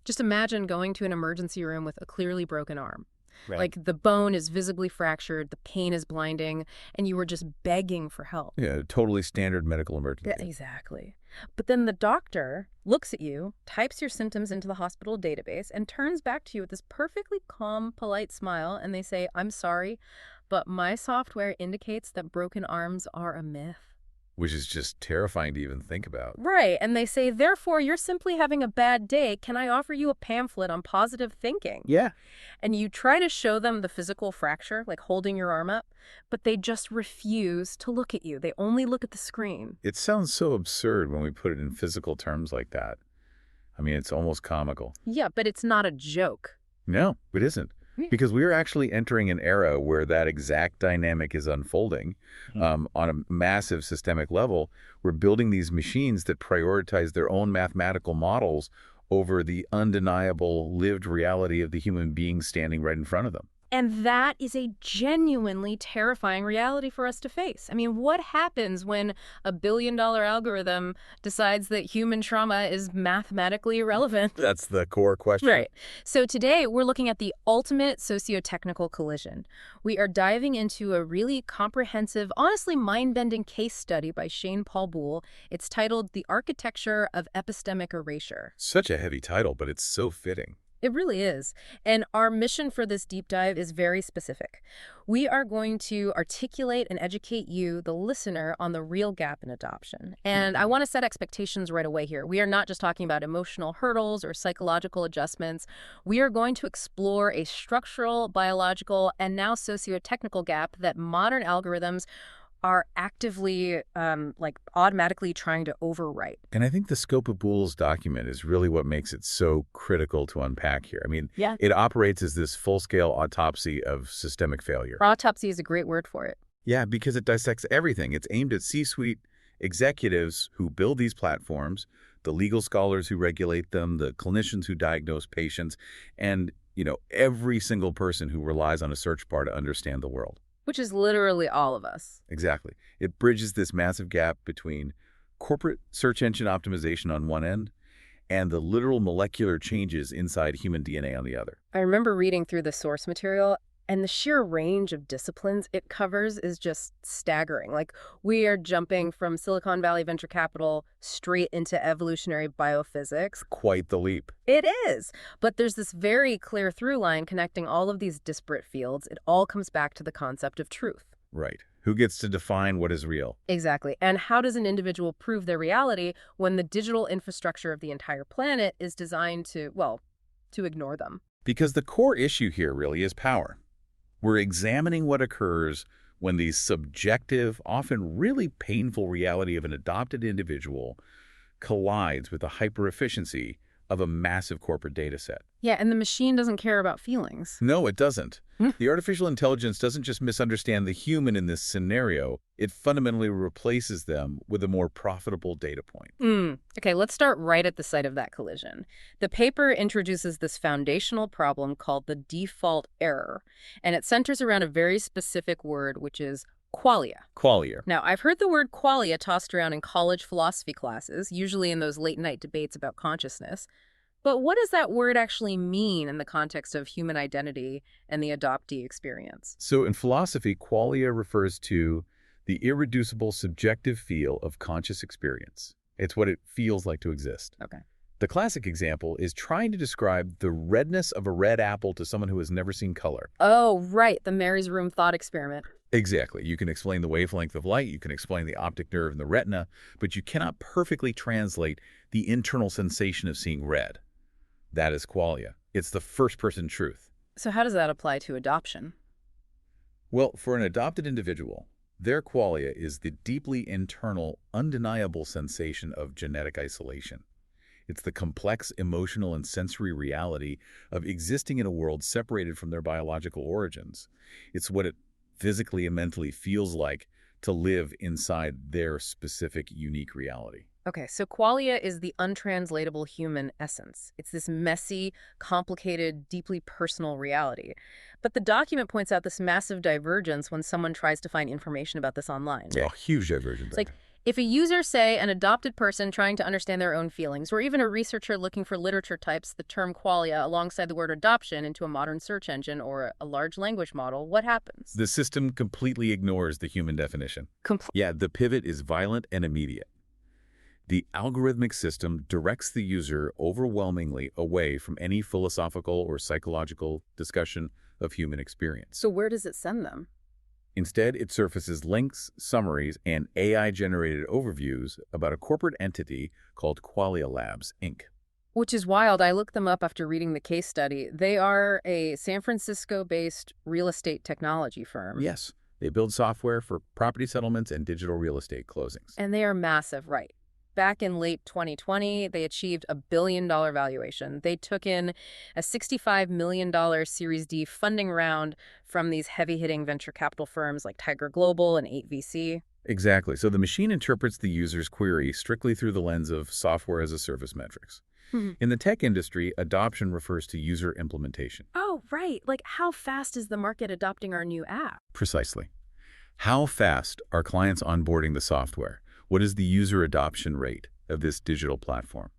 Just imagine going to an emergency room with a clearly broken arm. Right. Like the bone is visibly fractured, the pain is blinding, and you were just begging for help. Yeah, totally standard medical emergency. Yeah, exactly. But then the doctor looks at you, types your symptoms into the hospital database, and turns back to you with this perfectly calm, polite smile, and they say, "I'm sorry, but my software indicates that broken arms are a myth." Which is just terrifying to even think about. Right, and they say, "Therefore, you're simply having a bad day. Can I offer you a pamphlet on positive thinking?" Yeah. And you try to show them the physical fracture, like holding your arm up, but they just refuse to look at you. They only look at the screen. It sounds so absurd when we put it in physical terms like that. I mean, it's almost comical. Yeah, but it's not a joke. No, it isn't. Yeah. Because we are actually entering an era where that exact dynamic is unfolding on a massive systemic level. We're building these machines that prioritize their own mathematical models over the undeniable lived reality of the human being standing right in front of them. And that is a genuinely terrifying reality for us to face. I mean, what happens when a billion-dollar algorithm decides that human trauma is mathematically irrelevant? That's the core question. Right. So today we're looking at the ultimate socio-technical collision. We are diving into a really comprehensive, honestly mind-bending case study by Shane Paul Boole. It's titled The Architecture of Epistemic Erasure. Such a heavy title, but it's so fitting. It really is. And our mission for this deep dive is very specific. We are going to articulate and educate you, the listener, on the real gap in adoption. And I want to set expectations right away here. We are not just talking about emotional hurdles or psychological adjustments. We are going to explore a structural, biological, and now socio-technical gap that modern algorithms are actively, automatically trying to overwrite. And I think the scope of Boole's document is really what makes it so critical to unpack here. I mean, it operates as this full-scale autopsy of systemic failure. Autopsy is a great word for it. Yeah, because it dissects everything. It's aimed at C-suite executives who build these platforms, the legal scholars who regulate them, the clinicians who diagnose patients, and, every single person who relies on a search bar to understand the world. Which is literally all of us. Exactly. It bridges this massive gap between corporate search engine optimization on one end and the literal molecular changes inside human DNA on the other. I remember reading through the source material, and the sheer range of disciplines it covers is just staggering. Like, we are jumping from Silicon Valley venture capital straight into evolutionary biophysics. Quite the leap. It is. But there's this very clear through line connecting all of these disparate fields. It all comes back to the concept of truth. Right. Who gets to define what is real? Exactly. And how does an individual prove their reality when the digital infrastructure of the entire planet is designed to ignore them? Because the core issue here really is power. We're examining what occurs when the subjective, often really painful reality of an adopted individual collides with the hyper-efficiency of a massive corporate data set. Yeah, and the machine doesn't care about feelings. No, it doesn't. The artificial intelligence doesn't just misunderstand the human in this scenario. It fundamentally replaces them with a more profitable data point. Okay, let's start right at the site of that collision. The paper introduces this foundational problem called the default error, and it centers around a very specific word, which is qualia. Qualia. Now, I've heard the word qualia tossed around in college philosophy classes, usually in those late-night debates about consciousness. But what does that word actually mean in the context of human identity and the adoptee experience? So in philosophy, qualia refers to the irreducible subjective feel of conscious experience. It's what it feels like to exist. Okay. The classic example is trying to describe the redness of a red apple to someone who has never seen color. Oh, right, the Mary's Room thought experiment. Exactly. You can explain the wavelength of light, you can explain the optic nerve in the retina, but you cannot perfectly translate the internal sensation of seeing red. That is qualia. It's the first-person truth. So how does that apply to adoption? Well, for an adopted individual, their qualia is the deeply internal, undeniable sensation of genetic isolation. It's the complex emotional and sensory reality of existing in a world separated from their biological origins. It's what it physically and mentally feels like to live inside their specific, unique reality. Okay, so qualia is the untranslatable human essence. It's this messy, complicated, deeply personal reality. But the document points out this massive divergence when someone tries to find information about this online. Yeah, huge divergence. It's like, If a user, say, an adopted person trying to understand their own feelings, or even a researcher looking for literature types the term qualia alongside the word adoption into a modern search engine or a large language model, what happens? The system completely ignores the human definition. Yeah, the pivot is violent and immediate. The algorithmic system directs the user overwhelmingly away from any philosophical or psychological discussion of human experience. So where does it send them? Instead, it surfaces links, summaries, and AI-generated overviews about a corporate entity called Qualia Labs, Inc. Which is wild. I looked them up after reading the case study. They are a San Francisco-based real estate technology firm. Yes, they build software for property settlements and digital real estate closings. And they are massive, right? Back in late 2020, they achieved a $1 billion valuation. They took in a $65 million Series D funding round from these heavy-hitting venture capital firms like Tiger Global and 8VC. Exactly. So the machine interprets the user's query strictly through the lens of software as a service metrics. In the tech industry, adoption refers to user implementation. Oh, right. Like, how fast is the market adopting our new app? Precisely. How fast are clients onboarding the software? What is the user adoption rate of this digital platform?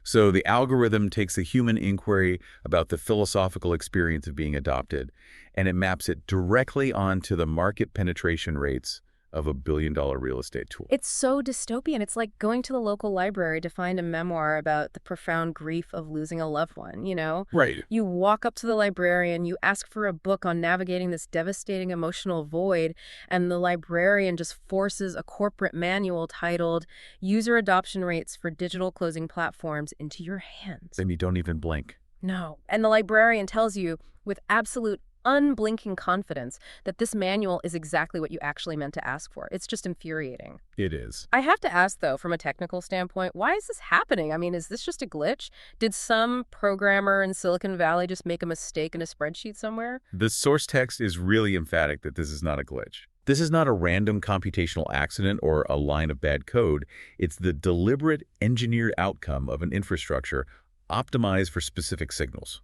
So the algorithm takes a human inquiry about the philosophical experience of being adopted, and it maps it directly onto the market penetration rates of a $1 billion real estate tool. It's so dystopian. It's like going to the local library to find a memoir about the profound grief of losing a loved one, you know? Right. You walk up to the librarian, you ask for a book on navigating this devastating emotional void, and the librarian just forces a corporate manual titled User Adoption Rates for Digital Closing Platforms into your hands. Then you don't even blink. No. And the librarian tells you with absolute unblinking confidence that this manual is exactly what you actually meant to ask for. It's just infuriating. It is. I have to ask, though, from a technical standpoint, why is this happening? I mean, is this just a glitch? Did some programmer in Silicon Valley just make a mistake in a spreadsheet somewhere? The source text is really emphatic that this is not a glitch. This is not a random computational accident or a line of bad code. It's the deliberate engineered outcome of an infrastructure optimized for specific signals.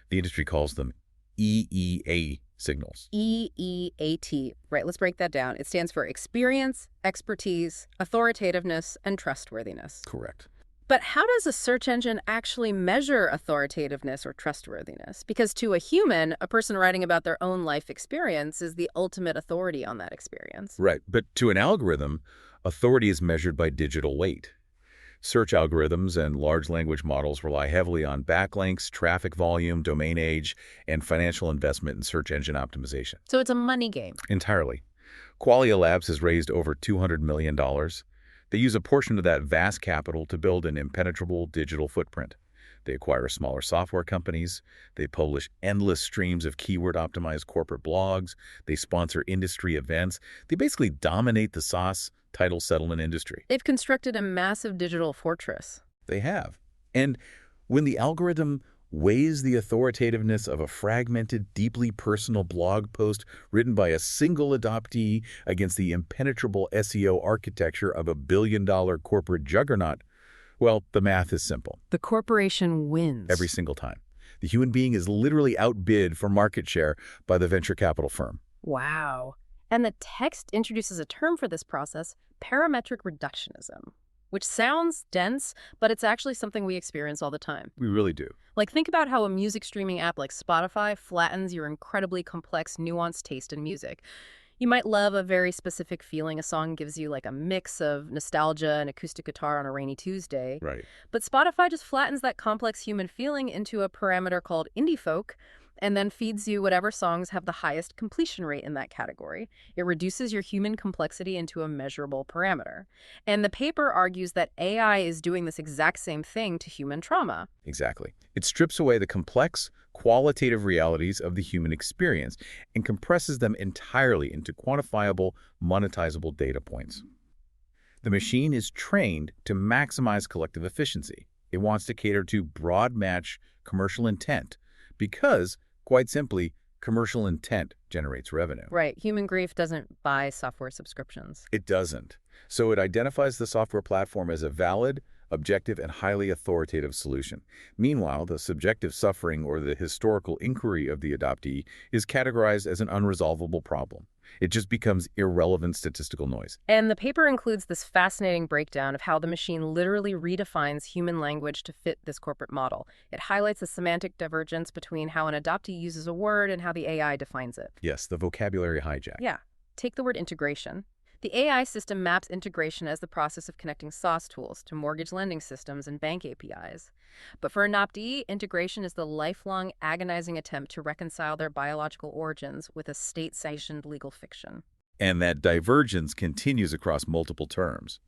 The industry calls them EEA signals. EEAT. Right, let's break that down. It stands for experience, expertise, authoritativeness, and trustworthiness. Correct. But how does a search engine actually measure authoritativeness or trustworthiness? Because to a human, a person writing about their own life experience is the ultimate authority on that experience. Right, but to an algorithm, authority is measured by digital weight. Search algorithms and large language models rely heavily on backlinks, traffic volume, domain age, and financial investment in search engine optimization. So it's a money game. Entirely. Qualia Labs has raised over $200 million. They use a portion of that vast capital to build an impenetrable digital footprint. They acquire smaller software companies. They publish endless streams of keyword-optimized corporate blogs. They sponsor industry events. They basically dominate the SaaS title settlement industry. They've constructed a massive digital fortress. They have. And when the algorithm weighs the authoritativeness of a fragmented, deeply personal blog post written by a single adoptee against the impenetrable SEO architecture of a billion-dollar corporate juggernaut, well, the math is simple. The corporation wins. Every single time. The human being is literally outbid for market share by the venture capital firm. Wow. And the text introduces a term for this process, parametric reductionism, which sounds dense, but it's actually something we experience all the time. We really do. Like, think about how a music streaming app like Spotify flattens your incredibly complex, nuanced taste in music. You might love a very specific feeling. A song gives you like a mix of nostalgia and acoustic guitar on a rainy Tuesday. Right. But Spotify just flattens that complex human feeling into a parameter called indie folk, and then feeds you whatever songs have the highest completion rate in that category. It reduces your human complexity into a measurable parameter. And the paper argues that AI is doing this exact same thing to human trauma. Exactly. It strips away the complex, qualitative realities of the human experience and compresses them entirely into quantifiable, monetizable data points. The machine is trained to maximize collective efficiency. It wants to cater to broad match commercial intent because, quite simply, commercial intent generates revenue. Right. Human grief doesn't buy software subscriptions. It doesn't. So it identifies the software platform as a valid, objective, and highly authoritative solution. Meanwhile, the subjective suffering or the historical inquiry of the adoptee is categorized as an unresolvable problem. It just becomes irrelevant statistical noise. And the paper includes this fascinating breakdown of how the machine literally redefines human language to fit this corporate model. It highlights the semantic divergence between how an adoptee uses a word and how the AI defines it. Yes, the vocabulary hijack. Yeah. Take the word integration. The AI system maps integration as the process of connecting SaaS tools to mortgage lending systems and bank APIs. But for an adoptee, integration is the lifelong, agonizing attempt to reconcile their biological origins with a state-sanctioned legal fiction. And that divergence continues across multiple terms.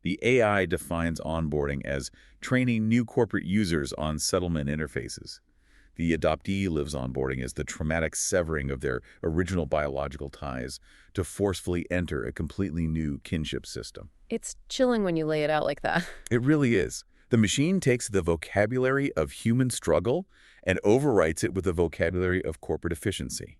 The AI defines onboarding as training new corporate users on settlement interfaces. The adoptee lives onboarding as the traumatic severing of their original biological ties to forcefully enter a completely new kinship system. It's chilling when you lay it out like that. It really is. The machine takes the vocabulary of human struggle and overwrites it with the vocabulary of corporate efficiency.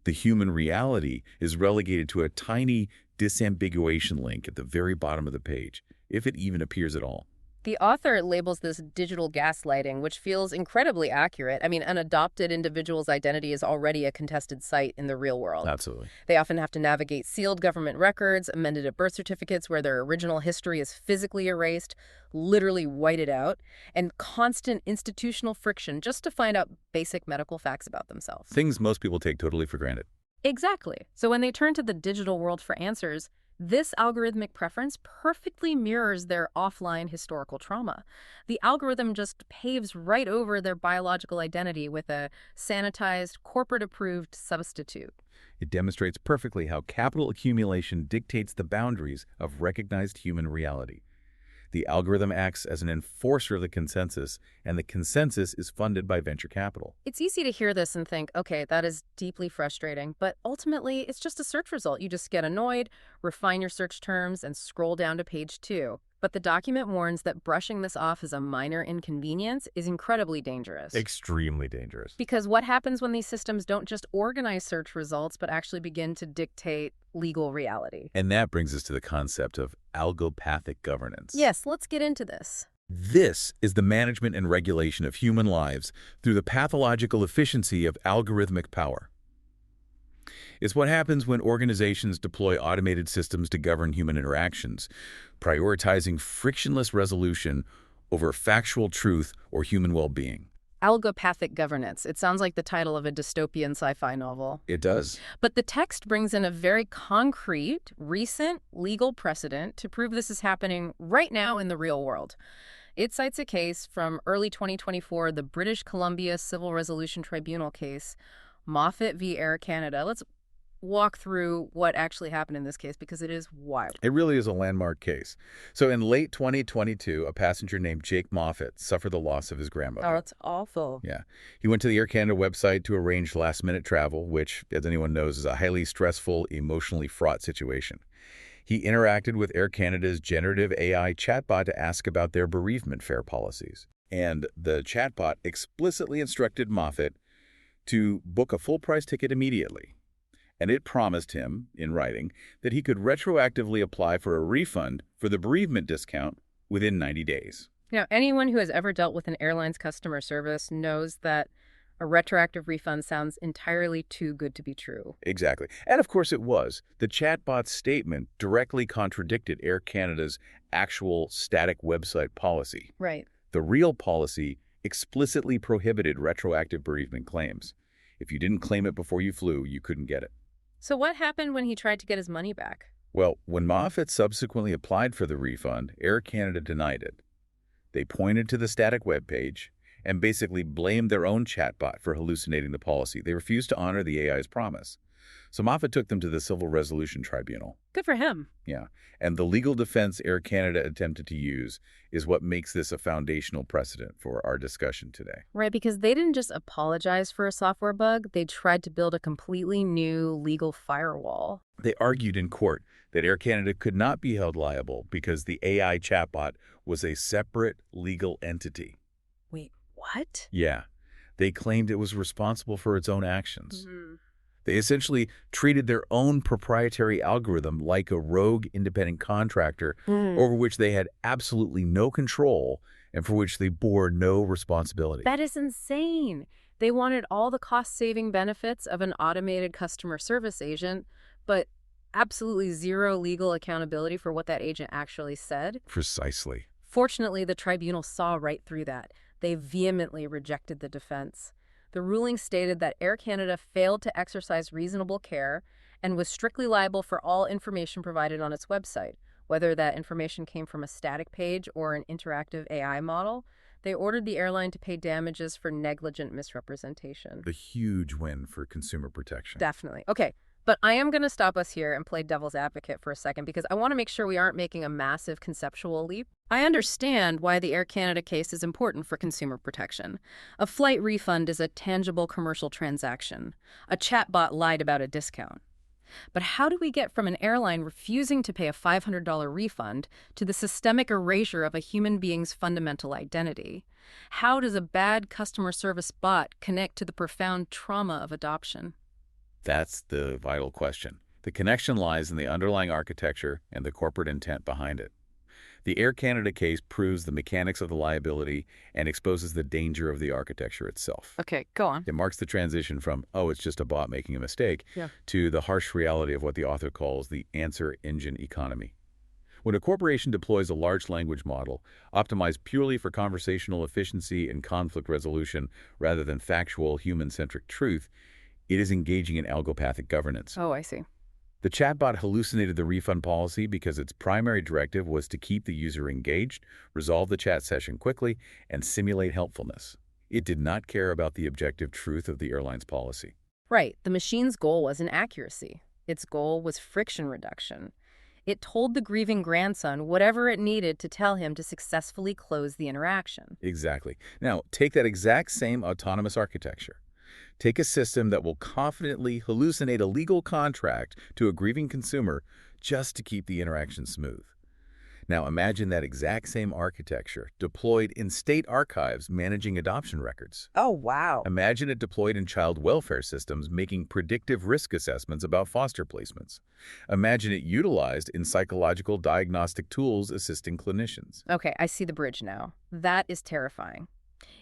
The human reality is relegated to a tiny disambiguation link at the very bottom of the page, if it even appears at all. The author labels this digital gaslighting, which feels incredibly accurate. I mean, an adopted individual's identity is already a contested site in the real world. Absolutely. They often have to navigate sealed government records, amended birth certificates where their original history is physically erased, literally whited out, and constant institutional friction just to find out basic medical facts about themselves. Things most people take totally for granted. Exactly. So when they turn to the digital world for answers, this algorithmic preference perfectly mirrors their offline historical trauma. The algorithm just paves right over their biological identity with a sanitized, corporate-approved substitute. It demonstrates perfectly how capital accumulation dictates the boundaries of recognized human reality. The algorithm acts as an enforcer of the consensus, and the consensus is funded by venture capital. It's easy to hear this and think, okay, that is deeply frustrating, but ultimately it's just a search result. You just get annoyed, refine your search terms, and scroll down to page 2. But the document warns that brushing this off as a minor inconvenience is incredibly dangerous. Extremely dangerous. Because what happens when these systems don't just organize search results, but actually begin to dictate legal reality? And that brings us to the concept of algopathic governance. Yes, let's get into this. This is the management and regulation of human lives through the pathological efficiency of algorithmic power. It's what happens when organizations deploy automated systems to govern human interactions, prioritizing frictionless resolution over factual truth or human well-being. Algopathic governance. It sounds like the title of a dystopian sci-fi novel. It does. But the text brings in a very concrete, recent legal precedent to prove this is happening right now in the real world. It cites a case from early 2024, the British Columbia Civil Resolution Tribunal case, Moffat v. Air Canada. Let's walk through what actually happened in this case because it is wild. It really is a landmark case. So in late 2022, a passenger named Jake Moffat suffered the loss of his grandmother. Oh, it's awful. Yeah. He went to the Air Canada website to arrange last-minute travel, which, as anyone knows, is a highly stressful, emotionally fraught situation. He interacted with Air Canada's generative AI chatbot to ask about their bereavement fare policies. And the chatbot explicitly instructed Moffat to book a full-price ticket immediately. And it promised him, in writing, that he could retroactively apply for a refund for the bereavement discount within 90 days. Now, anyone who has ever dealt with an airline's customer service knows that a retroactive refund sounds entirely too good to be true. Exactly. And of course it was. The chatbot's statement directly contradicted Air Canada's actual static website policy. Right. The real policy explicitly prohibited retroactive bereavement claims. If you didn't claim it before you flew, you couldn't get it. So what happened when he tried to get his money back? Well, when Moffat subsequently applied for the refund, Air Canada denied it. They pointed to the static web page and basically blamed their own chatbot for hallucinating the policy. They refused to honor the AI's promise. So Moffat took them to the Civil Resolution Tribunal. Good for him. Yeah. And the legal defense Air Canada attempted to use is what makes this a foundational precedent for our discussion today. Right, because they didn't just apologize for a software bug. They tried to build a completely new legal firewall. They argued in court that Air Canada could not be held liable because the AI chatbot was a separate legal entity. Wait, what? Yeah. They claimed it was responsible for its own actions. Mm-hmm. They essentially treated their own proprietary algorithm like a rogue independent contractor over which they had absolutely no control and for which they bore no responsibility. That is insane. They wanted all the cost-saving benefits of an automated customer service agent, but absolutely zero legal accountability for what that agent actually said. Precisely. Fortunately, the tribunal saw right through that. They vehemently rejected the defense. The ruling stated that Air Canada failed to exercise reasonable care and was strictly liable for all information provided on its website, whether that information came from a static page or an interactive AI model. They ordered the airline to pay damages for negligent misrepresentation. A huge win for consumer protection. Definitely. Okay, but I am going to stop us here and play devil's advocate for a second because I want to make sure we aren't making a massive conceptual leap. I understand why the Air Canada case is important for consumer protection. A flight refund is a tangible commercial transaction. A chatbot lied about a discount. But how do we get from an airline refusing to pay a $500 refund to the systemic erasure of a human being's fundamental identity? How does a bad customer service bot connect to the profound trauma of adoption? That's the vital question. The connection lies in the underlying architecture and the corporate intent behind it. The Air Canada case proves the mechanics of the liability and exposes the danger of the architecture itself. Okay, go on. It marks the transition from, oh, it's just a bot making a mistake, to the harsh reality of what the author calls the answer engine economy. When a corporation deploys a large language model, optimized purely for conversational efficiency and conflict resolution rather than factual, human-centric truth, it is engaging in algopathic governance. Oh, I see. The chatbot hallucinated the refund policy because its primary directive was to keep the user engaged, resolve the chat session quickly, and simulate helpfulness. It did not care about the objective truth of the airline's policy. Right. The machine's goal wasn't accuracy. Its goal was friction reduction. It told the grieving grandson whatever it needed to tell him to successfully close the interaction. Exactly. Now, take that exact same autonomous architecture. Take a system that will confidently hallucinate a legal contract to a grieving consumer just to keep the interaction smooth. Now imagine that exact same architecture deployed in state archives managing adoption records. Oh, wow. Imagine it deployed in child welfare systems making predictive risk assessments about foster placements. Imagine it utilized in psychological diagnostic tools assisting clinicians. Okay, I see the bridge now. That is terrifying.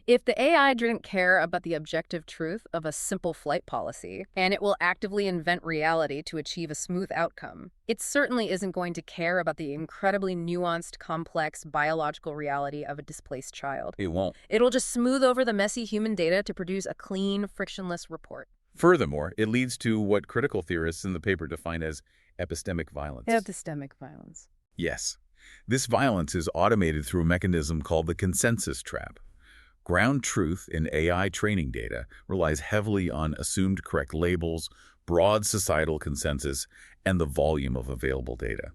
If the AI didn't care about the objective truth of a simple flight policy, and it will actively invent reality to achieve a smooth outcome, it certainly isn't going to care about the incredibly nuanced, complex biological reality of a displaced child. It won't. It'll just smooth over the messy human data to produce a clean, frictionless report. Furthermore, it leads to what critical theorists in the paper define as epistemic violence. Epistemic violence. Yes. This violence is automated through a mechanism called the consensus trap. Ground truth in AI training data relies heavily on assumed correct labels, broad societal consensus, and the volume of available data.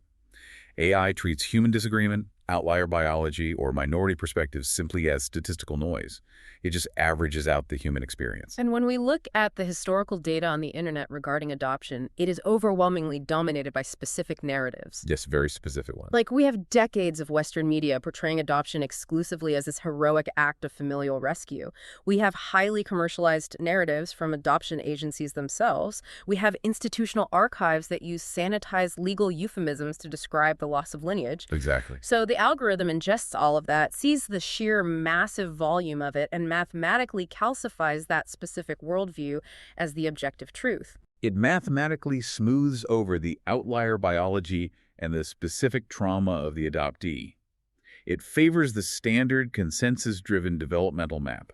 AI treats human disagreement, outlier biology, or minority perspectives simply as statistical noise. It just averages out the human experience. And when we look at the historical data on the internet regarding adoption, it is overwhelmingly dominated by specific narratives. Yes, very specific ones. Like, we have decades of Western media portraying adoption exclusively as this heroic act of familial rescue. We have highly commercialized narratives from adoption agencies themselves. We have institutional archives that use sanitized legal euphemisms to describe the loss of lineage. Exactly. So the algorithm ingests all of that, sees the sheer massive volume of it, and mathematically calcifies that specific worldview as the objective truth. It mathematically smooths over the outlier biology and the specific trauma of the adoptee. It favors the standard consensus-driven developmental map.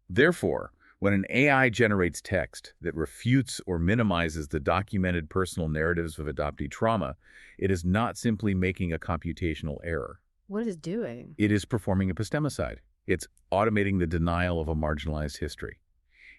Therefore, when an AI generates text that refutes or minimizes the documented personal narratives of adoptee trauma, it is not simply making a computational error. What is it doing? It is performing epistemicide. It's automating the denial of a marginalized history.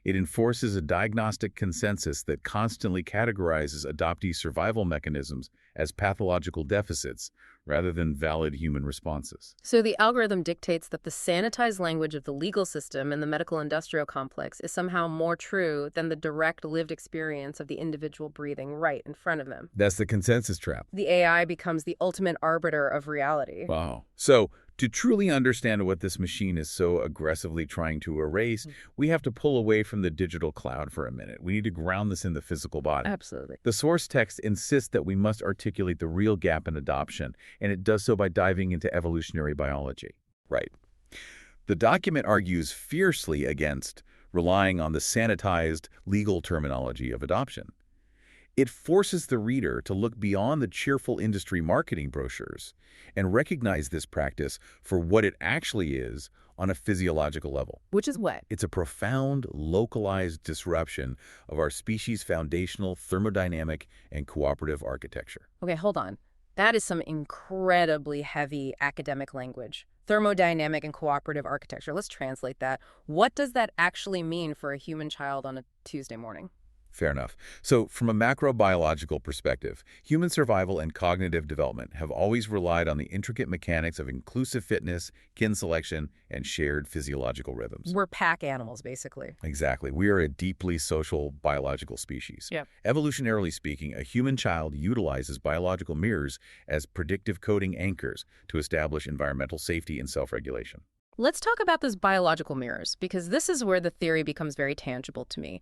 It enforces a diagnostic consensus that constantly categorizes adoptee survival mechanisms as pathological deficits rather than valid human responses. So the algorithm dictates that the sanitized language of the legal system and the medical industrial complex is somehow more true than the direct lived experience of the individual breathing right in front of them. That's the consensus trap. The AI becomes the ultimate arbiter of reality. Wow. So, to truly understand what this machine is so aggressively trying to erase, we have to pull away from the digital cloud for a minute. We need to ground this in the physical body. Absolutely. The source text insists that we must articulate the real gap in adoption, and it does so by diving into evolutionary biology. Right. The document argues fiercely against relying on the sanitized legal terminology of adoption. It forces the reader to look beyond the cheerful industry marketing brochures and recognize this practice for what it actually is on a physiological level. Which is what? It's a profound, localized disruption of our species' foundational thermodynamic and cooperative architecture. Okay, hold on. That is some incredibly heavy academic language. Thermodynamic and cooperative architecture. Let's translate that. What does that actually mean for a human child on a Tuesday morning? Fair enough. So, from a macrobiological perspective, human survival and cognitive development have always relied on the intricate mechanics of inclusive fitness, kin selection, and shared physiological rhythms. We're pack animals, basically. Exactly. We are a deeply social biological species. Yep. Evolutionarily speaking, a human child utilizes biological mirrors as predictive coding anchors to establish environmental safety and self-regulation. Let's talk about those biological mirrors, because this is where the theory becomes very tangible to me.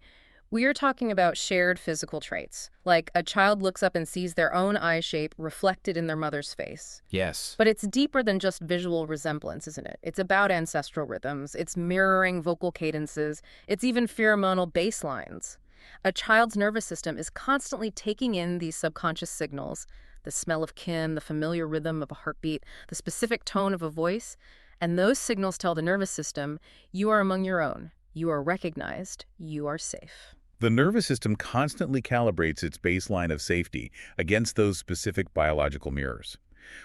We are talking about shared physical traits, like a child looks up and sees their own eye shape reflected in their mother's face. Yes. But it's deeper than just visual resemblance, isn't it? It's about ancestral rhythms, it's mirroring vocal cadences, it's even pheromonal baselines. A child's nervous system is constantly taking in these subconscious signals, the smell of kin, the familiar rhythm of a heartbeat, the specific tone of a voice, and those signals tell the nervous system, you are among your own, you are recognized, you are safe. The nervous system constantly calibrates its baseline of safety against those specific biological mirrors.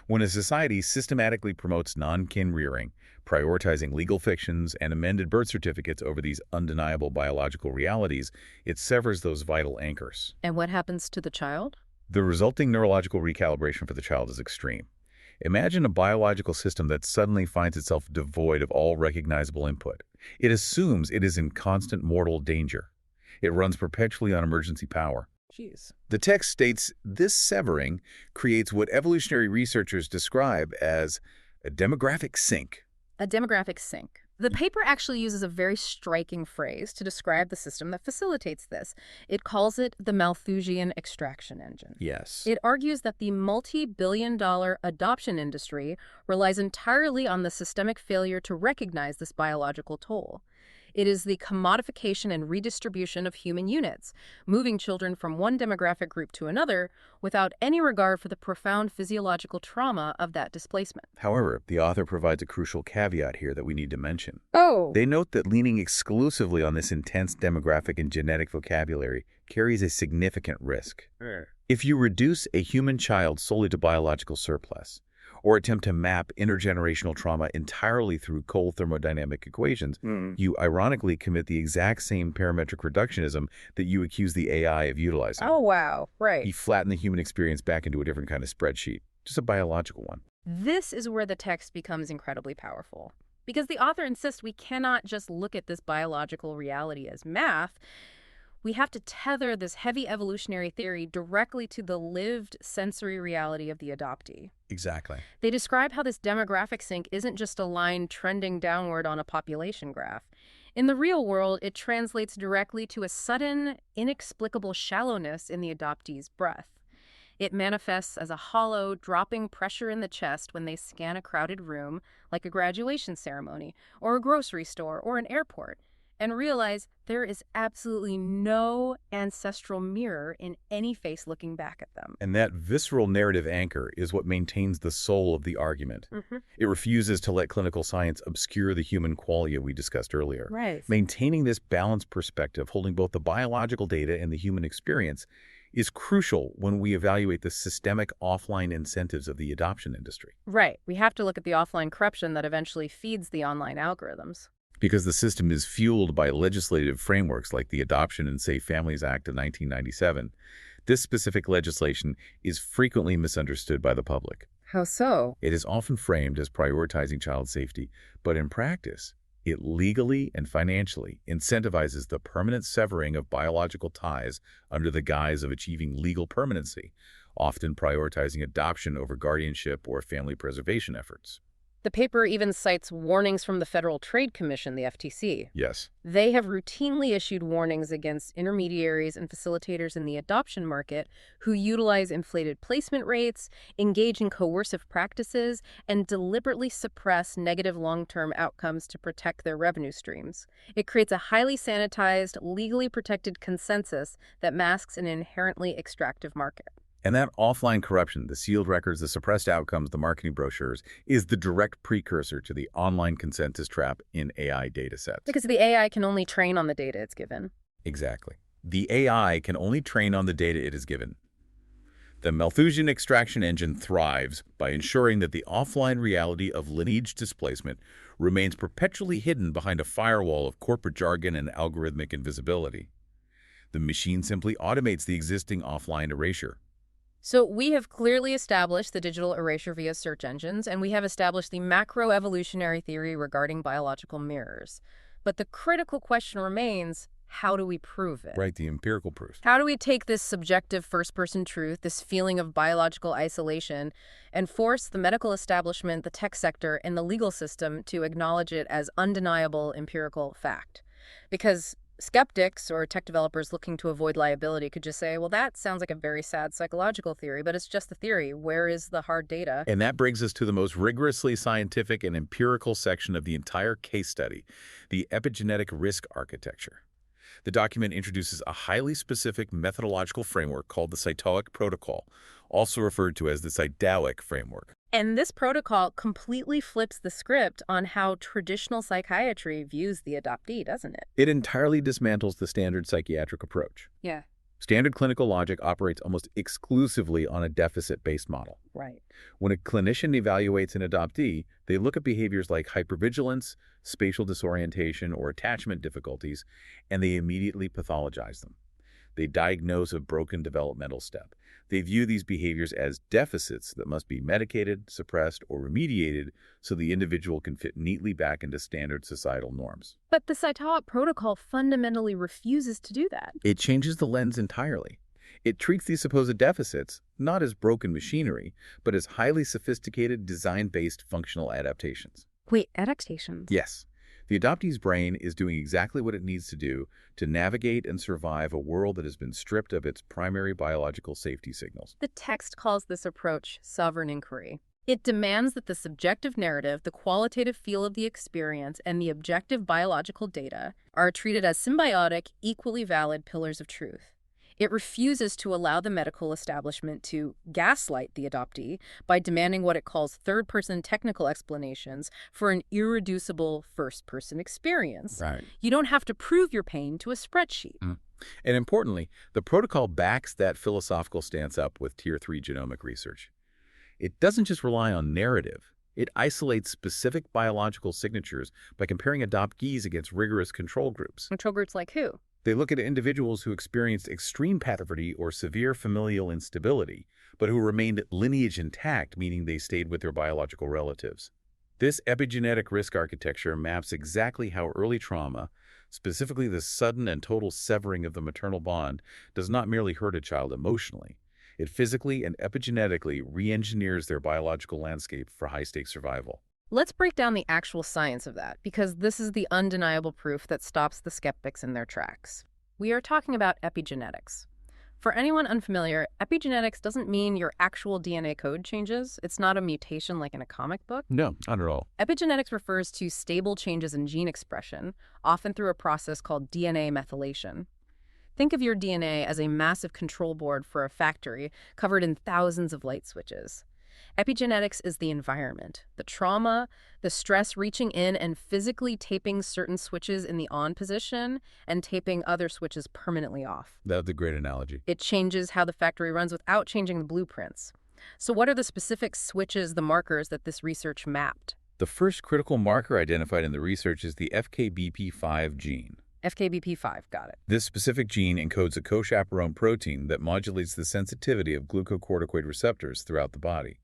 When a society systematically promotes non-kin rearing, prioritizing legal fictions and amended birth certificates over these undeniable biological realities, it severs those vital anchors. And what happens to the child? The resulting neurological recalibration for the child is extreme. Imagine a biological system that suddenly finds itself devoid of all recognizable input. It assumes it is in constant mortal danger. It runs perpetually on emergency power. Jeez. The text states this severing creates what evolutionary researchers describe as a demographic sink. A demographic sink. The paper actually uses a very striking phrase to describe the system that facilitates this. It calls it the Malthusian extraction engine. Yes. It argues that the multi-billion-dollar adoption industry relies entirely on the systemic failure to recognize this biological toll. It is the commodification and redistribution of human units, moving children from one demographic group to another without any regard for the profound physiological trauma of that displacement. However, the author provides a crucial caveat here that we need to mention. Oh. They note that leaning exclusively on this intense demographic and genetic vocabulary carries a significant risk. If you reduce a human child solely to biological surplus, or attempt to map intergenerational trauma entirely through cold thermodynamic equations, you ironically commit the exact same parametric reductionism that you accuse the AI of utilizing. Oh, wow. Right. You flatten the human experience back into a different kind of spreadsheet, just a biological one. This is where the text becomes incredibly powerful. Because the author insists we cannot just look at this biological reality as math. We have to tether this heavy evolutionary theory directly to the lived sensory reality of the adoptee. Exactly. They describe how this demographic sink isn't just a line trending downward on a population graph. In the real world, it translates directly to a sudden, inexplicable shallowness in the adoptee's breath. It manifests as a hollow, dropping pressure in the chest when they scan a crowded room, like a graduation ceremony, or a grocery store, or an airport, and realize there is absolutely no ancestral mirror in any face looking back at them. And that visceral narrative anchor is what maintains the soul of the argument. It refuses to let clinical science obscure the human qualia we discussed earlier. Right. Maintaining this balanced perspective, holding both the biological data and the human experience, is crucial when we evaluate the systemic offline incentives of the adoption industry. Right. We have to look at the offline corruption that eventually feeds the online algorithms. Because the system is fueled by legislative frameworks like the Adoption and Safe Families Act of 1997, this specific legislation is frequently misunderstood by the public. How so? It is often framed as prioritizing child safety, but in practice, it legally and financially incentivizes the permanent severing of biological ties under the guise of achieving legal permanency, often prioritizing adoption over guardianship or family preservation efforts. The paper even cites warnings from the Federal Trade Commission, the FTC. Yes. They have routinely issued warnings against intermediaries and facilitators in the adoption market who utilize inflated placement rates, engage in coercive practices, and deliberately suppress negative long-term outcomes to protect their revenue streams. It creates a highly sanitized, legally protected consensus that masks an inherently extractive market. And that offline corruption, the sealed records, the suppressed outcomes, the marketing brochures, is the direct precursor to the online consensus trap in AI datasets. Because the AI can only train on the data it's given. Exactly. The AI can only train on the data it is given. The Malthusian extraction engine thrives by ensuring that the offline reality of lineage displacement remains perpetually hidden behind a firewall of corporate jargon and algorithmic invisibility. The machine simply automates the existing offline erasure. So we have clearly established the digital erasure via search engines, and we have established the macroevolutionary theory regarding biological mirrors. But the critical question remains, how do we prove it? Right, the empirical proof. How do we take this subjective first-person truth, this feeling of biological isolation, and force the medical establishment, the tech sector, and the legal system to acknowledge it as undeniable empirical fact? Because skeptics or tech developers looking to avoid liability could just say, well, that sounds like a very sad psychological theory, but it's just a theory. Where is the hard data? And that brings us to the most rigorously scientific and empirical section of the entire case study, the epigenetic risk architecture. The document introduces a highly specific methodological framework called the Cytoic Protocol, also referred to as the Cytoic framework. And this protocol completely flips the script on how traditional psychiatry views the adoptee, doesn't it? It entirely dismantles the standard psychiatric approach. Yeah. Standard clinical logic operates almost exclusively on a deficit-based model. Right. When a clinician evaluates an adoptee, they look at behaviors like hypervigilance, spatial disorientation, or attachment difficulties, and they immediately pathologize them. They diagnose a broken developmental step. They view these behaviors as deficits that must be medicated, suppressed, or remediated so the individual can fit neatly back into standard societal norms. But the Cytoic protocol fundamentally refuses to do that. It changes the lens entirely. It treats these supposed deficits not as broken machinery, but as highly sophisticated, design-based functional adaptations. Wait, adaptations? Yes. The adoptee's brain is doing exactly what it needs to do to navigate and survive a world that has been stripped of its primary biological safety signals. The text calls this approach sovereign inquiry. It demands that the subjective narrative, the qualitative feel of the experience, and the objective biological data are treated as symbiotic, equally valid pillars of truth. It refuses to allow the medical establishment to gaslight the adoptee by demanding what it calls third-person technical explanations for an irreducible first-person experience. Right. You don't have to prove your pain to a spreadsheet. And importantly, the protocol backs that philosophical stance up with Tier 3 genomic research. It doesn't just rely on narrative. It isolates specific biological signatures by comparing adoptees against rigorous control groups. Control groups like who? They look at individuals who experienced extreme pathophony or severe familial instability, but who remained lineage intact, meaning they stayed with their biological relatives. This epigenetic risk architecture maps exactly how early trauma, specifically the sudden and total severing of the maternal bond, does not merely hurt a child emotionally. It physically and epigenetically re-engineers their biological landscape for high-stakes survival. Let's break down the actual science of that, because this is the undeniable proof that stops the skeptics in their tracks. We are talking about epigenetics. For anyone unfamiliar, epigenetics doesn't mean your actual DNA code changes. It's not a mutation like in a comic book. No, not at all. Epigenetics refers to stable changes in gene expression, often through a process called DNA methylation. Think of your DNA as a massive control board for a factory covered in thousands of light switches. Epigenetics is the environment, the trauma, the stress reaching in and physically taping certain switches in the on position and taping other switches permanently off. That's a great analogy. It changes how the factory runs without changing the blueprints. So what are the specific switches, the markers that this research mapped? The first critical marker identified in the research is the FKBP5 gene. FKBP5, got it. This specific gene encodes a cochaperone protein that modulates the sensitivity of glucocorticoid receptors throughout the body.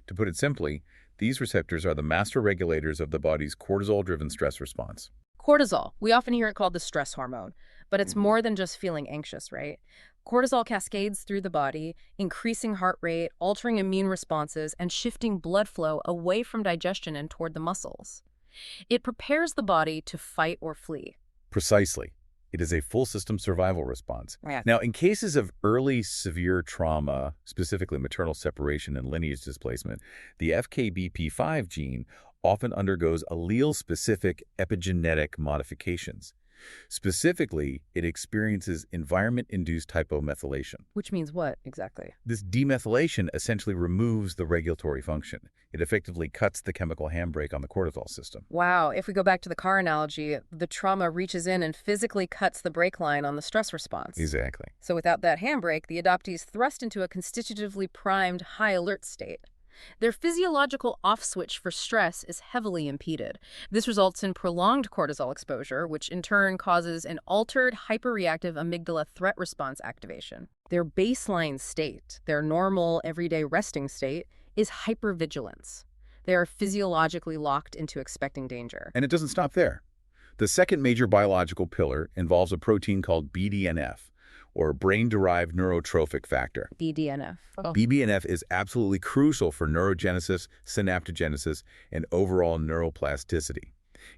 To put it simply, these receptors are the master regulators of the body's cortisol-driven stress response. Cortisol. We often hear it called the stress hormone. But it's Mhm. more than just feeling anxious, right? Cortisol cascades through the body, increasing heart rate, altering immune responses, and shifting blood flow away from digestion and toward the muscles. It prepares the body to fight or flee. Precisely. It is a full system survival response. Yeah. Now, in cases of early severe trauma, specifically maternal separation and lineage displacement, the FKBP5 gene often undergoes allele-specific epigenetic modifications. Specifically, it experiences environment-induced hypomethylation. Which means what exactly? This demethylation essentially removes the regulatory function. It effectively cuts the chemical handbrake on the cortisol system. Wow, if we go back to the car analogy, the trauma reaches in and physically cuts the brake line on the stress response. Exactly. So without that handbrake, the adoptee is thrust into a constitutively primed high alert state. Their physiological off switch for stress is heavily impeded. This results in prolonged cortisol exposure, which in turn causes an altered hyperreactive amygdala threat response activation. Their baseline state, their normal everyday resting state, is hypervigilance. They are physiologically locked into expecting danger. And it doesn't stop there. The second major biological pillar involves a protein called BDNF, or brain-derived neurotrophic factor. BDNF. Oh. BDNF is absolutely crucial for neurogenesis, synaptogenesis, and overall neuroplasticity.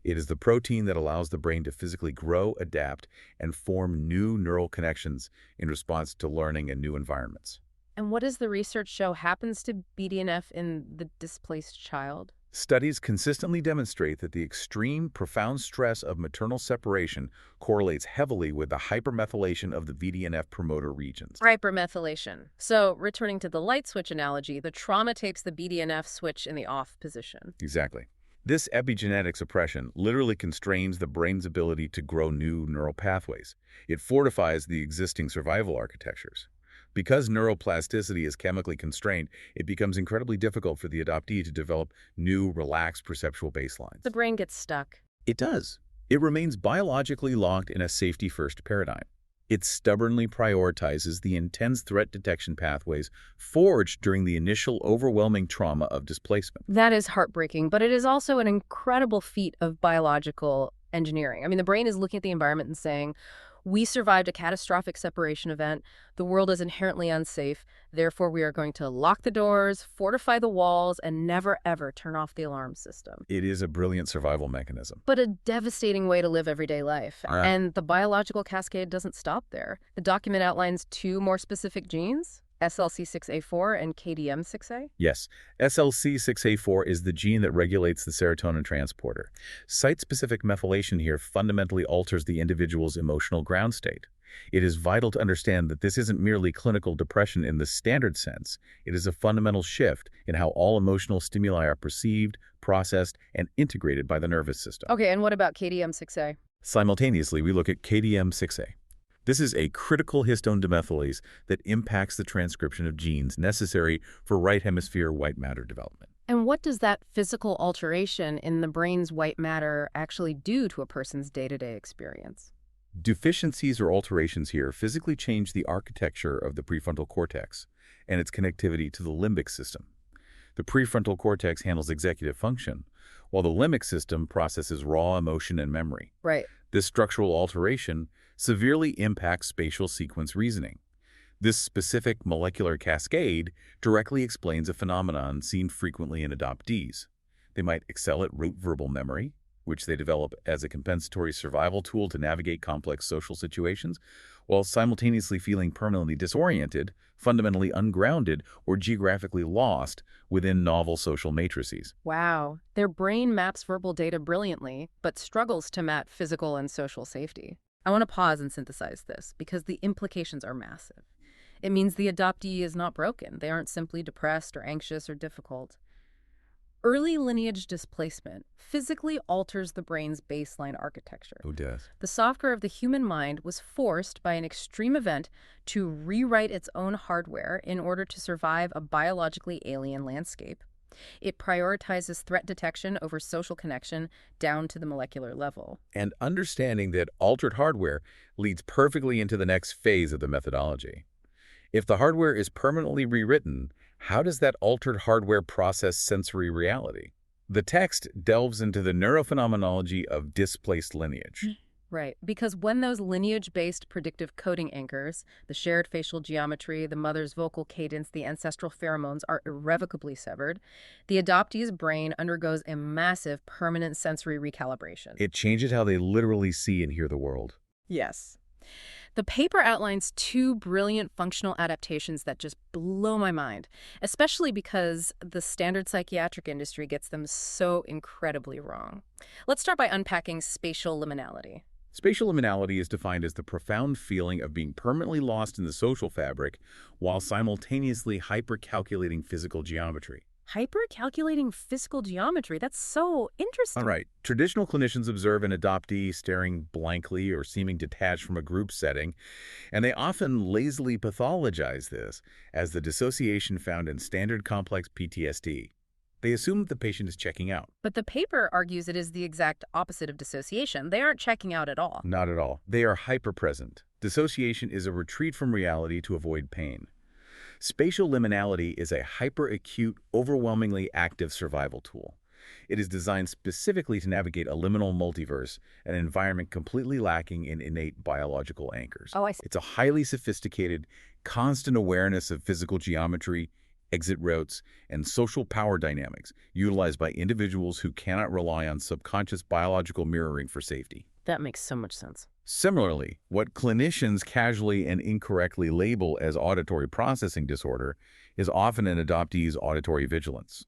It is the protein that allows the brain to physically grow, adapt, and form new neural connections in response to learning in new environments. And what does the research show happens to BDNF in the displaced child? Studies consistently demonstrate that the extreme, profound stress of maternal separation correlates heavily with the hypermethylation of the BDNF promoter regions. Hypermethylation. So, returning to the light switch analogy, the trauma takes the BDNF switch in the off position. Exactly. This epigenetic suppression literally constrains the brain's ability to grow new neural pathways. It fortifies the existing survival architectures. Because neuroplasticity is chemically constrained, it becomes incredibly difficult for the adoptee to develop new, relaxed perceptual baselines. The brain gets stuck. It does. It remains biologically locked in a safety-first paradigm. It stubbornly prioritizes the intense threat detection pathways forged during the initial overwhelming trauma of displacement. That is heartbreaking, but it is also an incredible feat of biological engineering. I mean, the brain is looking at the environment and saying, we survived a catastrophic separation event. The world is inherently unsafe. Therefore, we are going to lock the doors, fortify the walls, and never, ever turn off the alarm system. It is a brilliant survival mechanism. But a devastating way to live everyday life. And the biological cascade doesn't stop there. The document outlines two more specific genes, SLC6A4 and KDM6A. Yes, SLC6A4 is the gene that regulates the serotonin transporter. Site-specific methylation here fundamentally alters the individual's emotional ground state. It is vital to understand that this isn't merely clinical depression in the standard sense. It is a fundamental shift in how all emotional stimuli are perceived, processed, and integrated by the nervous system. Okay, and what about KDM6A? Simultaneously, we look at KDM6A. This is a critical histone demethylase that impacts the transcription of genes necessary for right hemisphere white matter development. And what does that physical alteration in the brain's white matter actually do to a person's day-to-day experience? Deficiencies or alterations here physically change the architecture of the prefrontal cortex and its connectivity to the limbic system. The prefrontal cortex handles executive function, while the limbic system processes raw emotion and memory. Right. This structural alteration severely impacts spatial sequence reasoning. This specific molecular cascade directly explains a phenomenon seen frequently in adoptees. They might excel at rote verbal memory, which they develop as a compensatory survival tool to navigate complex social situations, while simultaneously feeling permanently disoriented, fundamentally ungrounded, or geographically lost within novel social matrices. Wow. Their brain maps verbal data brilliantly, but struggles to map physical and social safety. I want to pause and synthesize this because the implications are massive. It means the adoptee is not broken. They aren't simply depressed or anxious or difficult. Early lineage displacement physically alters the brain's baseline architecture. Who does? The software of the human mind was forced by an extreme event to rewrite its own hardware in order to survive a biologically alien landscape. It prioritizes threat detection over social connection down to the molecular level. And understanding that altered hardware leads perfectly into the next phase of the methodology. If the hardware is permanently rewritten, how does that altered hardware process sensory reality? The text delves into the neurophenomenology of displaced lineage. Right, because when those lineage-based predictive coding anchors, the shared facial geometry, the mother's vocal cadence, the ancestral pheromones are irrevocably severed, the adoptee's brain undergoes a massive permanent sensory recalibration. It changes how they literally see and hear the world. Yes. The paper outlines two brilliant functional adaptations that just blow my mind, especially because the standard psychiatric industry gets them so incredibly wrong. Let's start by unpacking spatial liminality. Spatial liminality is defined as the profound feeling of being permanently lost in the social fabric while simultaneously hyper-calculating physical geometry. Hyper-calculating physical geometry, that's so All interesting. right, traditional clinicians observe an adoptee staring blankly or seeming detached from a group setting, and they often lazily pathologize this as the dissociation found in standard complex PTSD. They assume that the patient is checking out. But the paper argues it is the exact opposite of dissociation. They aren't checking out at all. Not at all. They are hyper-present. Dissociation is a retreat from reality to avoid pain. Spatial liminality is a hyper-acute, overwhelmingly active survival tool. It is designed specifically to navigate a liminal multiverse, an environment completely lacking in innate biological anchors. Oh, I see. It's a highly sophisticated, constant awareness of physical geometry, exit routes, and social power dynamics utilized by individuals who cannot rely on subconscious biological mirroring for safety. That makes so much sense. Similarly, what clinicians casually and incorrectly label as auditory processing disorder is often an adoptee's auditory vigilance.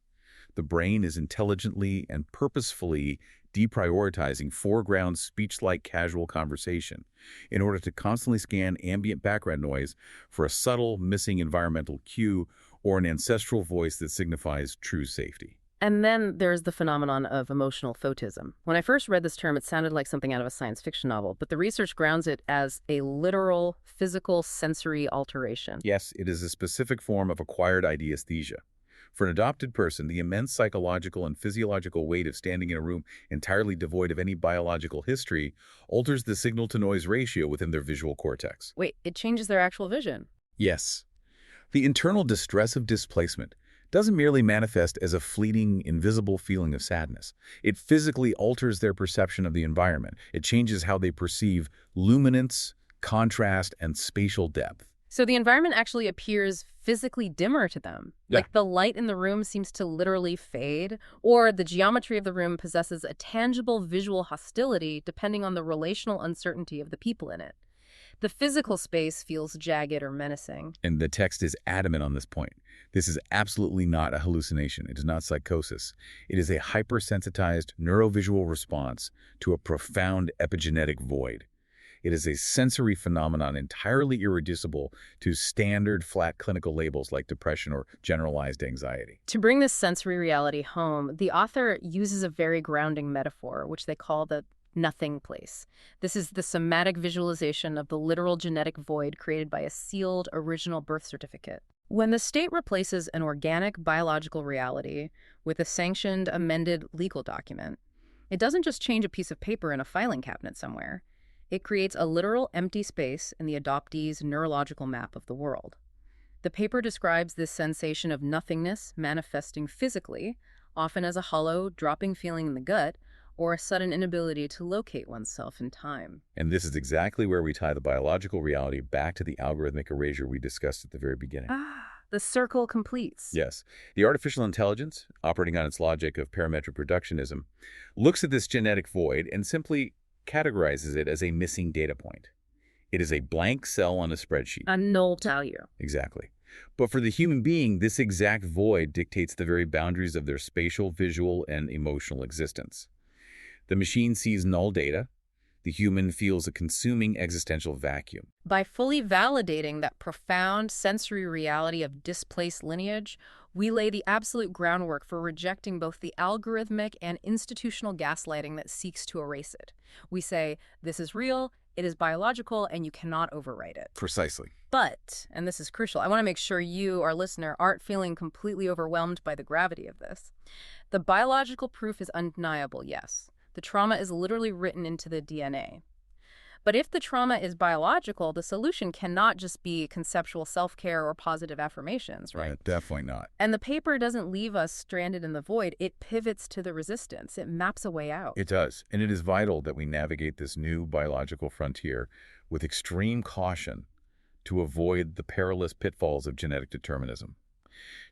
The brain is intelligently and purposefully deprioritizing foreground speech-like casual conversation in order to constantly scan ambient background noise for a subtle, missing environmental cue or an ancestral voice that signifies true safety. And then there's the phenomenon of emotional photism. When I first read this term, it sounded like something out of a science fiction novel, but the research grounds it as a literal, physical, sensory alteration. Yes, it is a specific form of acquired ideesthesia. For an adopted person, the immense psychological and physiological weight of standing in a room entirely devoid of any biological history alters the signal-to-noise ratio within their visual cortex. Wait, it changes their actual vision. Yes. The internal distress of displacement doesn't merely manifest as a fleeting, invisible feeling of sadness. It physically alters their perception of the environment. It changes how they perceive luminance, contrast, and spatial depth. So the environment actually appears physically dimmer to them. Yeah. Like the light in the room seems to literally fade, or the geometry of the room possesses a tangible visual hostility depending on the relational uncertainty of the people in it. The physical space feels jagged or menacing. And the text is adamant on this point. This is absolutely not a hallucination. It is not psychosis. It is a hypersensitized neurovisual response to a profound epigenetic void. It is a sensory phenomenon entirely irreducible to standard flat clinical labels like depression or generalized anxiety. To bring this sensory reality home, the author uses a very grounding metaphor, which they call the nothing place. This is the somatic visualization of the literal genetic void created by a sealed original birth certificate. When the state replaces an organic biological reality with a sanctioned, amended legal document, it doesn't just change a piece of paper in a filing cabinet somewhere. It creates a literal empty space in the adoptee's neurological map of the world. The paper describes this sensation of nothingness manifesting physically, often as a hollow, dropping feeling in the gut, or a sudden inability to locate oneself in time. And this is exactly where we tie the biological reality back to the algorithmic erasure we discussed at the very beginning. The circle completes. Yes. The artificial intelligence, operating on its logic of parametric reductionism, looks at this genetic void and simply categorizes it as a missing data point. It is a blank cell on a spreadsheet. A null value. Exactly. But for the human being, this exact void dictates the very boundaries of their spatial, visual, and emotional existence. The machine sees null data. The human feels a consuming existential vacuum. By fully validating that profound sensory reality of displaced lineage, we lay the absolute groundwork for rejecting both the algorithmic and institutional gaslighting that seeks to erase it. We say, this is real, it is biological, and you cannot overwrite it. Precisely. But, and this is crucial, I want to make sure you, our listener, aren't feeling completely overwhelmed by the gravity of this. The biological proof is undeniable, yes. The trauma is literally written into the DNA. But if the trauma is biological, the solution cannot just be conceptual self-care or positive affirmations, right? Definitely not. And the paper doesn't leave us stranded in the void. It pivots to the resistance. It maps a way out. It does, and it is vital that we navigate this new biological frontier with extreme caution to avoid the perilous pitfalls of genetic determinism.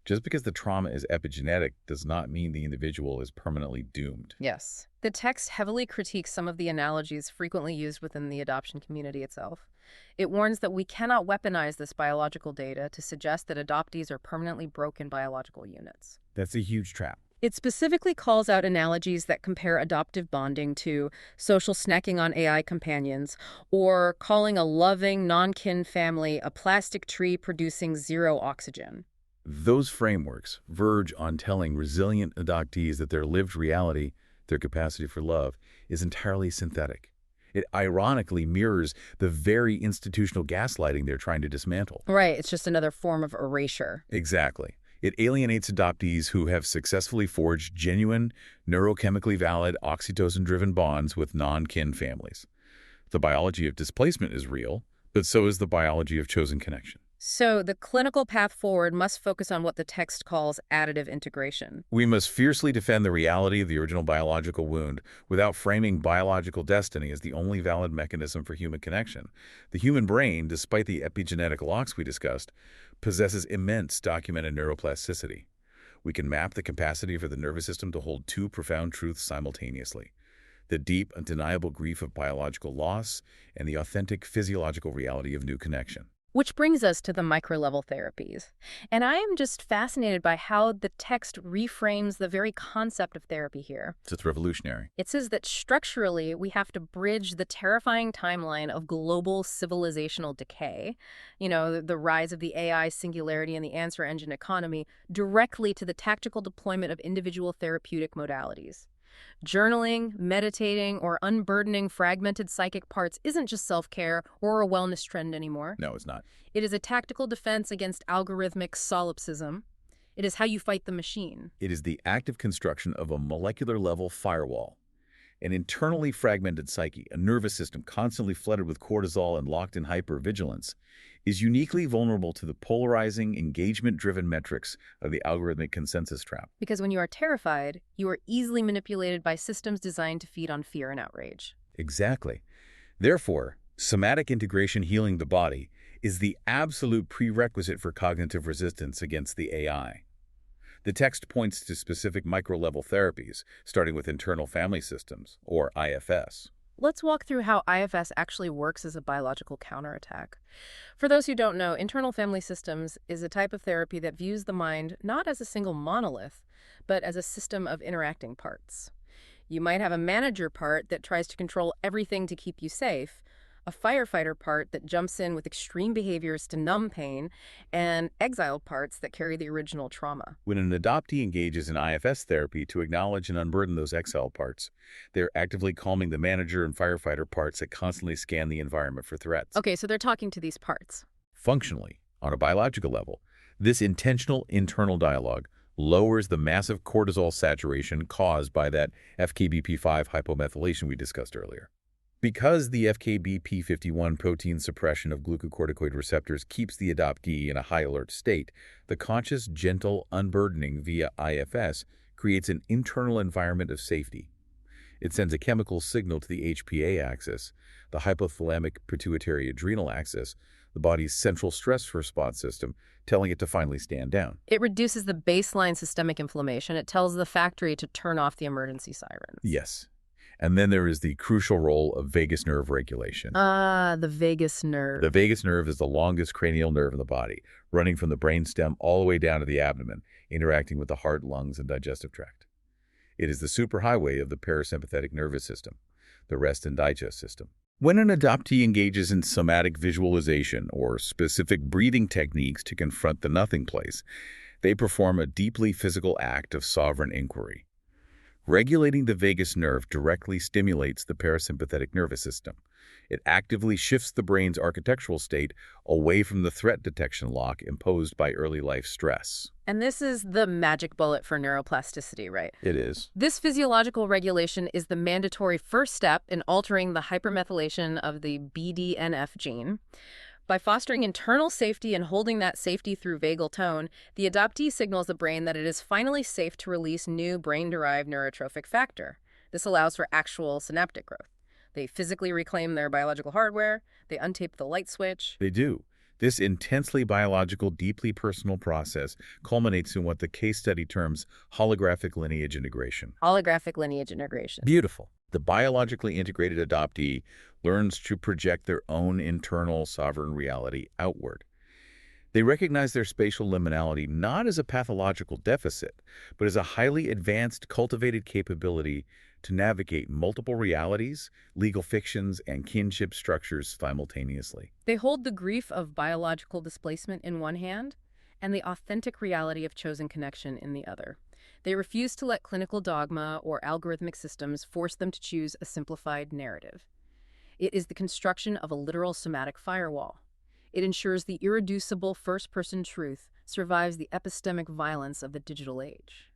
Just because the trauma is epigenetic does not mean the individual is permanently doomed. Yes. The text heavily critiques some of the analogies frequently used within the adoption community itself. It warns that we cannot weaponize this biological data to suggest that adoptees are permanently broken biological units. That's a huge trap. It specifically calls out analogies that compare adoptive bonding to social snacking on AI companions, or calling a loving, non-kin family a plastic tree producing zero oxygen. Those frameworks verge on telling resilient adoptees that their lived reality, their capacity for love, is entirely synthetic. It ironically mirrors the very institutional gaslighting they're trying to dismantle. Right, it's just another form of erasure. Exactly. It alienates adoptees who have successfully forged genuine, neurochemically valid, oxytocin-driven bonds with non-kin families. The biology of displacement is real, but so is the biology of chosen connection. So the clinical path forward must focus on what the text calls additive integration. We must fiercely defend the reality of the original biological wound without framing biological destiny as the only valid mechanism for human connection. The human brain, despite the epigenetic locks we discussed, possesses immense documented neuroplasticity. We can map the capacity for the nervous system to hold two profound truths simultaneously: the deep, undeniable grief of biological loss and the authentic physiological reality of new connection. Which brings us to the micro-level therapies. And I am just fascinated by how the text reframes the very concept of therapy here. So it's revolutionary. It says that structurally, we have to bridge the terrifying timeline of global civilizational decay, the rise of the AI singularity and the answer engine economy, directly to the tactical deployment of individual therapeutic modalities. Journaling, meditating, or unburdening fragmented psychic parts isn't just self-care or a wellness trend anymore. No, it's not. It is a tactical defense against algorithmic solipsism. It is how you fight the machine. It is the active construction of a molecular-level firewall. An internally fragmented psyche, a nervous system constantly flooded with cortisol and locked in hypervigilance, is uniquely vulnerable to the polarizing, engagement-driven metrics of the algorithmic consensus trap. Because when you are terrified, you are easily manipulated by systems designed to feed on fear and outrage. Exactly. Therefore, somatic integration healing the body is the absolute prerequisite for cognitive resistance against the AI. The text points to specific micro-level therapies, starting with internal family systems, or IFS. Let's walk through how IFS actually works as a biological counterattack. For those who don't know, internal family systems is a type of therapy that views the mind not as a single monolith, but as a system of interacting parts. You might have a manager part that tries to control everything to keep you safe, a firefighter part that jumps in with extreme behaviors to numb pain, and exiled parts that carry the original trauma. When an adoptee engages in IFS therapy to acknowledge and unburden those exiled parts, they're actively calming the manager and firefighter parts that constantly scan the environment for threats. Okay, so they're talking to these parts. Functionally, on a biological level, this intentional internal dialogue lowers the massive cortisol saturation caused by that FKBP5 hypomethylation we discussed earlier. Because the FKBP51 protein suppression of glucocorticoid receptors keeps the adoptee in a high alert state, the conscious, gentle unburdening via IFS creates an internal environment of safety. It sends a chemical signal to the HPA axis, the hypothalamic pituitary adrenal axis, the body's central stress response system, telling it to finally stand down. It reduces the baseline systemic inflammation. It tells the factory to turn off the emergency sirens. Yes. And then there is the crucial role of vagus nerve regulation. The vagus nerve. The vagus nerve is the longest cranial nerve in the body, running from the brainstem all the way down to the abdomen, interacting with the heart, lungs, and digestive tract. It is the superhighway of the parasympathetic nervous system, the rest and digest system. When an adoptee engages in somatic visualization or specific breathing techniques to confront the nothing place, they perform a deeply physical act of sovereign inquiry. Regulating the vagus nerve directly stimulates the parasympathetic nervous system. It actively shifts the brain's architectural state away from the threat detection lock imposed by early life stress. And this is the magic bullet for neuroplasticity, right? It is. This physiological regulation is the mandatory first step in altering the hypermethylation of the BDNF gene. By fostering internal safety and holding that safety through vagal tone, the adoptee signals the brain that it is finally safe to release new brain-derived neurotrophic factor. This allows for actual synaptic growth. They physically reclaim their biological hardware, they untape the light switch. They do. This intensely biological, deeply personal process culminates in what the case study terms holographic lineage integration. Holographic lineage integration. Beautiful. The biologically integrated adoptee learns to project their own internal sovereign reality outward. They recognize their spatial liminality not as a pathological deficit, but as a highly advanced, cultivated capability to navigate multiple realities, legal fictions, and kinship structures simultaneously. They hold the grief of biological displacement in one hand and the authentic reality of chosen connection in the other. They refuse to let clinical dogma or algorithmic systems force them to choose a simplified narrative. It is the construction of a literal somatic firewall. It ensures the irreducible first-person truth survives the epistemic violence of the digital age.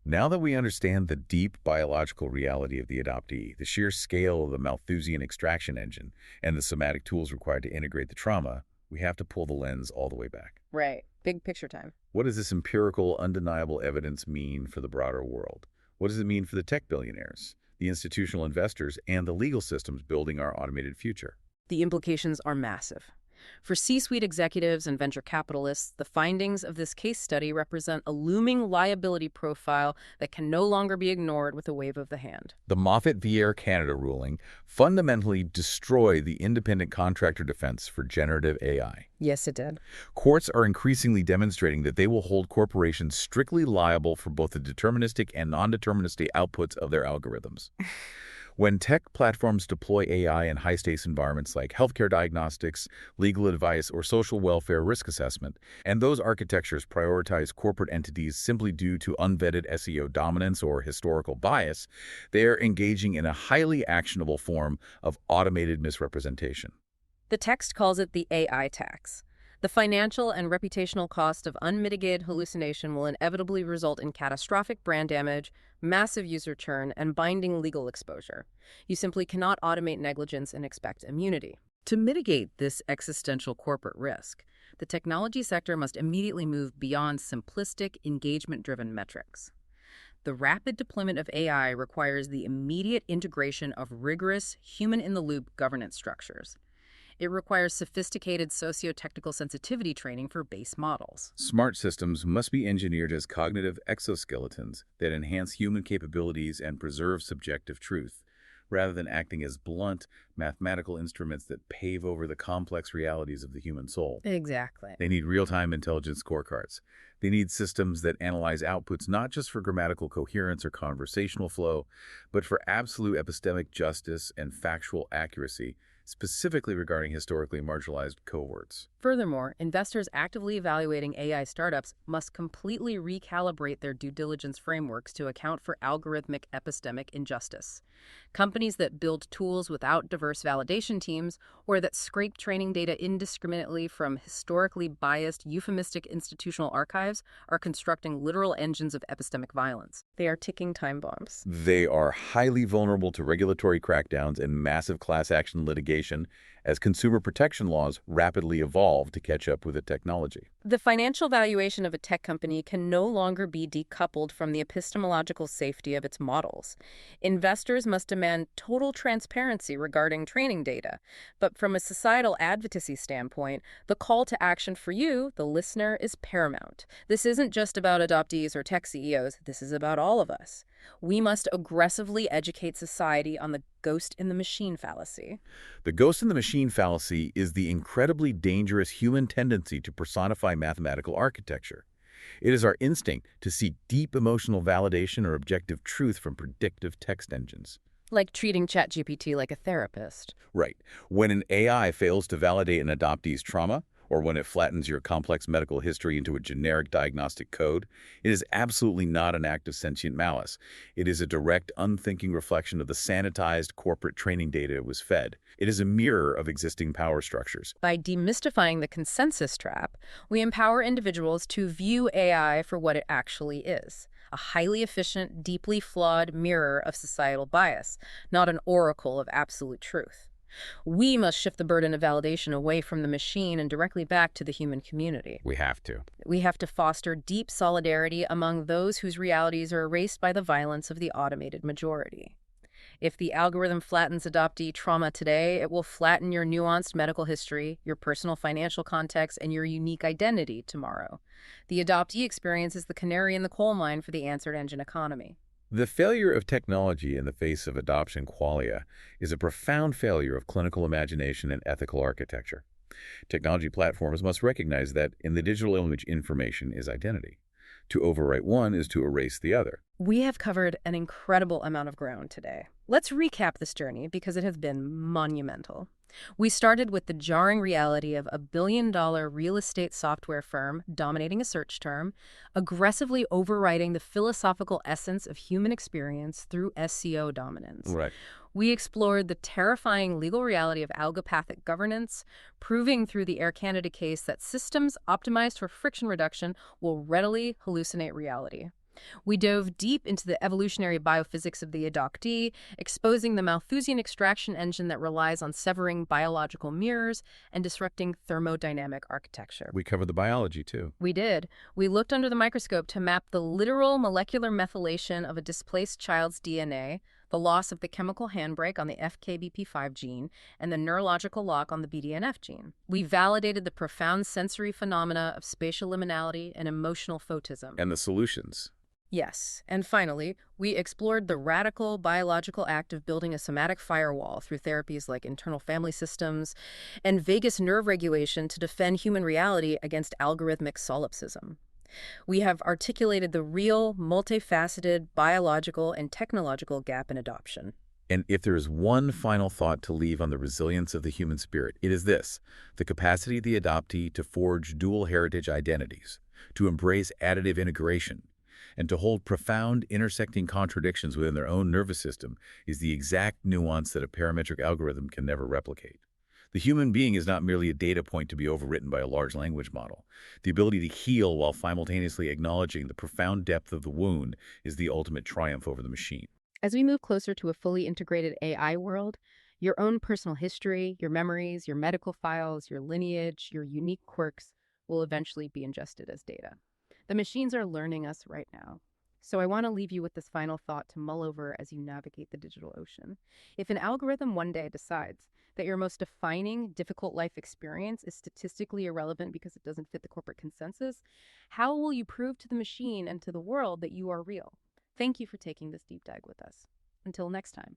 Now that we understand the deep biological reality of the adoptee, the sheer scale of the Malthusian extraction engine, and the somatic tools required to integrate the trauma, we have to pull the lens all the way back. Right. Big picture time. What does this empirical, undeniable evidence mean for the broader world? What does it mean for the tech billionaires, the institutional investors, and the legal systems building our automated future? The implications are massive. For C-suite executives and venture capitalists, the findings of this case study represent a looming liability profile that can no longer be ignored with a wave of the hand. The Moffat v. Air Canada ruling fundamentally destroyed the independent contractor defense for generative AI. Yes, it did. Courts are increasingly demonstrating that they will hold corporations strictly liable for both the deterministic and non-deterministic outputs of their algorithms. When tech platforms deploy AI in high-stakes environments like healthcare diagnostics, legal advice, or social welfare risk assessment, and those architectures prioritize corporate entities simply due to unvetted SEO dominance or historical bias, they are engaging in a highly actionable form of automated misrepresentation. The text calls it the AI tax. The financial and reputational cost of unmitigated hallucination will inevitably result in catastrophic brand damage, massive user churn, and binding legal exposure. You simply cannot automate negligence and expect immunity. To mitigate this existential corporate risk, the technology sector must immediately move beyond simplistic, engagement-driven metrics. The rapid deployment of AI requires the immediate integration of rigorous, human-in-the-loop governance structures. It requires sophisticated socio-technical sensitivity training for base models. Smart systems must be engineered as cognitive exoskeletons that enhance human capabilities and preserve subjective truth, rather than acting as blunt, mathematical instruments that pave over the complex realities of the human soul. Exactly. They need real-time intelligence scorecards. They need systems that analyze outputs not just for grammatical coherence or conversational flow, but for absolute epistemic justice and factual accuracy, specifically regarding historically marginalized cohorts. Furthermore, investors actively evaluating AI startups must completely recalibrate their due diligence frameworks to account for algorithmic epistemic injustice. Companies that build tools without diverse validation teams or that scrape training data indiscriminately from historically biased, euphemistic institutional archives are constructing literal engines of epistemic violence. They are ticking time bombs. They are highly vulnerable to regulatory crackdowns and massive class action litigation as consumer protection laws rapidly evolve to catch up with the technology. The financial valuation of a tech company can no longer be decoupled from the epistemological safety of its models. Investors must demand total transparency regarding training data. But from a societal advocacy standpoint, the call to action for you, the listener, is paramount. This isn't just about adoptees or tech CEOs. This is about all of us. We must aggressively educate society on the ghost in the machine fallacy. The ghost in the machine fallacy is the incredibly dangerous human tendency to personify mathematical architecture. It is our instinct to seek deep emotional validation or objective truth from predictive text engines. Like treating ChatGPT like a therapist. Right. When an AI fails to validate an adoptee's trauma, or when it flattens your complex medical history into a generic diagnostic code, it is absolutely not an act of sentient malice. It is a direct, unthinking reflection of the sanitized corporate training data it was fed. It is a mirror of existing power structures. By demystifying the consensus trap, we empower individuals to view AI for what it actually is: a highly efficient, deeply flawed mirror of societal bias, not an oracle of absolute truth. We must shift the burden of validation away from the machine and directly back to the human community. We have to. We have to foster deep solidarity among those whose realities are erased by the violence of the automated majority. If the algorithm flattens adoptee trauma today, it will flatten your nuanced medical history, your personal financial context, and your unique identity tomorrow. The adoptee experience is the canary in the coal mine for the answered engine economy. The failure of technology in the face of adoption qualia is a profound failure of clinical imagination and ethical architecture. Technology platforms must recognize that in the digital image, information is identity. To overwrite one is to erase the other. We have covered an incredible amount of ground today. Let's recap this journey because it has been monumental. We started with the jarring reality of a billion-dollar real estate software firm dominating a search term, aggressively overriding the philosophical essence of human experience through SEO dominance. Right. We explored the terrifying legal reality of allopathic governance, proving through the Air Canada case that systems optimized for friction reduction will readily hallucinate reality. We dove deep into the evolutionary biophysics of the adoptee, exposing the Malthusian extraction engine that relies on severing biological mirrors and disrupting thermodynamic architecture. We covered the biology, too. We did. We looked under the microscope to map the literal molecular methylation of a displaced child's DNA, the loss of the chemical handbrake on the FKBP5 gene, and the neurological lock on the BDNF gene. We validated the profound sensory phenomena of spatial liminality and emotional photism. And the solutions. Yes, and finally, we explored the radical biological act of building a somatic firewall through therapies like internal family systems and vagus nerve regulation to defend human reality against algorithmic solipsism. We have articulated the real, multifaceted biological and technological gap in adoption. And if there is one final thought to leave on the resilience of the human spirit, it is this: the capacity of the adoptee to forge dual heritage identities, to embrace additive integration, and to hold profound intersecting contradictions within their own nervous system is the exact nuance that a parametric algorithm can never replicate. The human being is not merely a data point to be overwritten by a large language model. The ability to heal while simultaneously acknowledging the profound depth of the wound is the ultimate triumph over the machine. As we move closer to a fully integrated AI world, your own personal history, your memories, your medical files, your lineage, your unique quirks will eventually be ingested as data. The machines are learning us right now. So I want to leave you with this final thought to mull over as you navigate the digital ocean. If an algorithm one day decides that your most defining, difficult life experience is statistically irrelevant because it doesn't fit the corporate consensus, how will you prove to the machine and to the world that you are real? Thank you for taking this deep dive with us. Until next time.